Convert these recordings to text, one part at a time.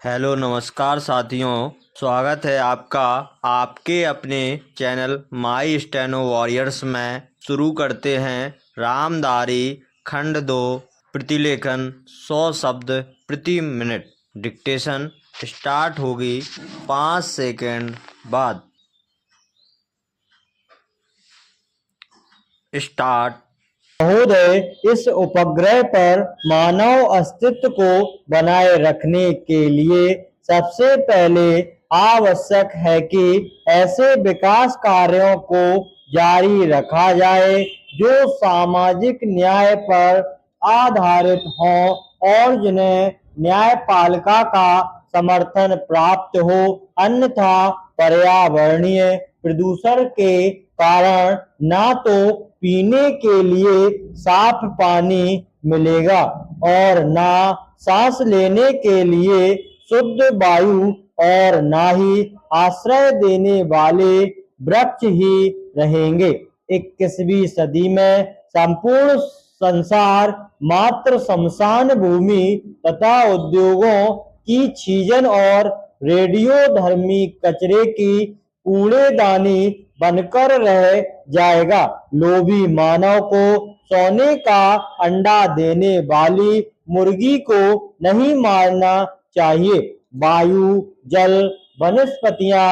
Hello नमस्कार साथियों। स्वागत है आपका आपके अपने चैनल माई स्टेनो वॉरियर्स में। शुरू करते हैं रामधारी खंड 2 प्रतिलेखन 100 शब्द प्रति मिनट। डिक्टेशन स्टार्ट होगी 5 सेकंड बाद। स्टार्ट। महोदय, इस उपग्रह पर मानव अस्तित्व को बनाए रखने के लिए सबसे पहले आवश्यक है कि ऐसे विकास कार्यों को जारी रखा जाए जो सामाजिक न्याय पर आधारित हों और जिन्हें न्यायपालिका का समर्थन प्राप्त हो, अन्यथा पर्यावरणीय प्रदूषण के कारण न तो पीने के लिए साफ पानी मिलेगा और न सांस लेने के लिए शुद्ध वायु और न ही आश्रय देने वाले वृक्ष ही रहेंगे। 21वीं सदी में संपूर्ण संसार मात्र शमशान भूमि तथा उद्योगों की छीजन और रेडियोधर्मी कचरे की कूड़ेदानी बनकर रह जाएगा। लोभी मानव को सोने का अंडा देने वाली मुर्गी को नहीं मारना चाहिए। वायु, जल, वनस्पतियां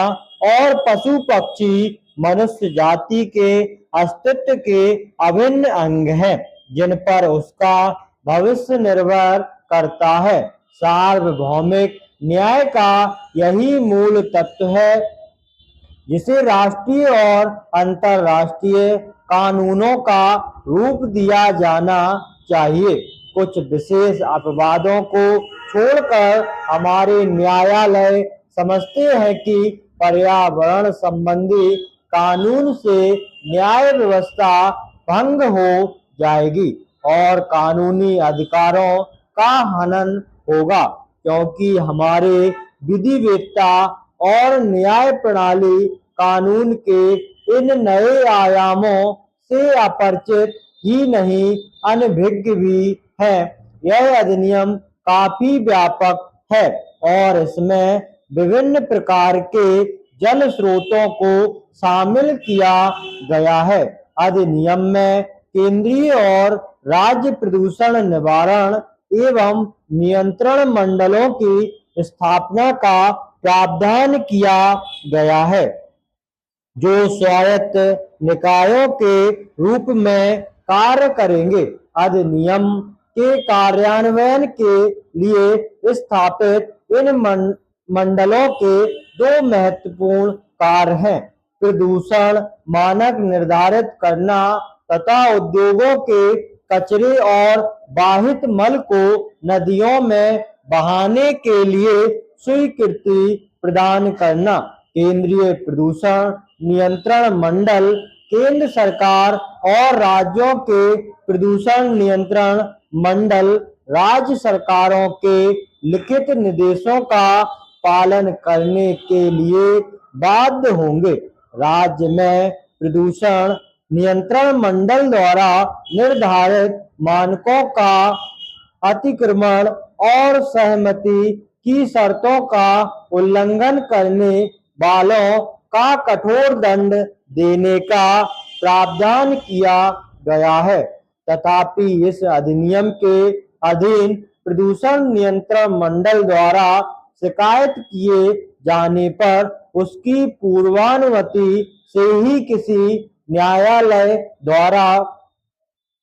और पशु पक्षी मनुष्य जाति के अस्तित्व के अभिन्न अंग हैं, जिन पर उसका भविष्य निर्भर करता है। सार्वभौमिक न्याय का यही मूल तत्व है, जिसे राष्ट्रीय और अंतर्राष्ट्रीय कानूनों का रूप दिया जाना चाहिए। कुछ विशेष अपवादों को छोड़कर हमारे न्यायालय समझते हैं कि पर्यावरण संबंधी कानून से न्याय व्यवस्था भंग हो जाएगी और कानूनी अधिकारों का हनन होगा, क्योंकि हमारे विधिवेत्ता और न्याय प्रणाली कानून के इन नए आयामों से अपरिचित ही नहीं, अनभिज्ञ भी है। यह अधिनियम काफी व्यापक है और इसमें विभिन्न प्रकार के जल स्रोतों को शामिल किया गया है। अधिनियम में केंद्रीय और राज्य प्रदूषण निवारण एवं नियंत्रण मंडलों की स्थापना का प्रावधान किया गया है, जो स्वायत्त निकायों के रूप में कार्य करेंगे। अधिनियम के कार्यान्वयन के लिए स्थापित इन मंडलों के दो महत्वपूर्ण कार्य हैं: प्रदूषण मानक निर्धारित करना तथा उद्योगों के कचरे और बाहित मल को नदियों में बहाने के लिए स्वीकृति प्रदान करना। केंद्रीय प्रदूषण नियंत्रण मंडल केंद्र सरकार और राज्यों के प्रदूषण नियंत्रण मंडल राज्य सरकारों के लिखित निर्देशों का पालन करने के लिए बाध्य होंगे। राज्य में प्रदूषण नियंत्रण मंडल द्वारा निर्धारित मानकों का अतिक्रमण और सहमति की शर्तों का उल्लंघन करने वालों का कठोर दंड देने का प्रावधान किया गया है। तथापि इस अधिनियम के अधीन प्रदूषण नियंत्रण मंडल द्वारा शिकायत किए जाने पर उसकी पूर्वानुमति से ही किसी न्यायालय द्वारा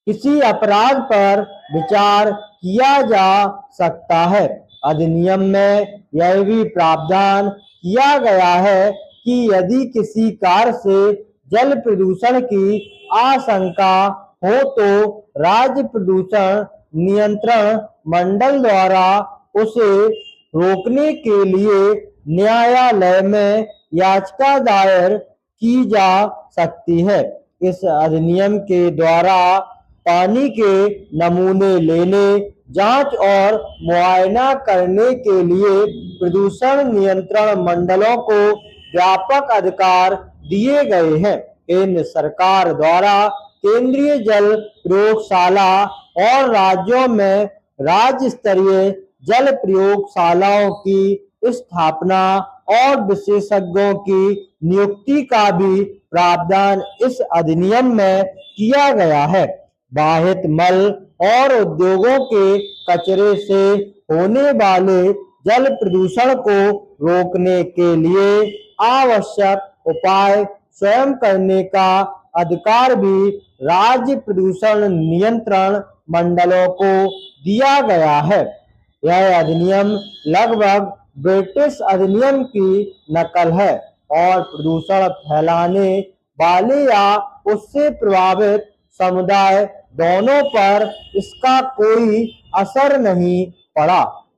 किसी अपराध पर विचार किया जा सकता है। अधिनियम में यह भी प्रावधान किया गया है कि यदि किसी कार्य से जल प्रदूषण की आशंका हो तो राज्य प्रदूषण नियंत्रण मंडल द्वारा उसे रोकने के लिए न्यायालय में याचिका दायर की जा सकती है। इस अधिनियम के द्वारा पानी के नमूने लेने, जांच और मुआयना करने के लिए प्रदूषण नियंत्रण मंडलों को व्यापक अधिकार दिए गए हैं। केंद्र सरकार द्वारा केंद्रीय जल प्रयोगशाला और राज्यों में राज्य स्तरीय जल प्रयोगशालाओं की स्थापना और विशेषज्ञों की नियुक्ति का भी प्रावधान इस अधिनियम में किया गया है। बाहित मल और उद्योगों के कचरे से होने वाले जल प्रदूषण को रोकने के लिए आवश्यक उपाय स्वयं करने का अधिकार भी राज्य प्रदूषण नियंत्रण मंडलों को दिया गया है। यह अधिनियम लगभग ब्रिटिश अधिनियम की नकल है और प्रदूषण फैलाने वाले या उससे प्रभावित समुदाय दोनों पर इसका कोई असर नहीं पड़ा।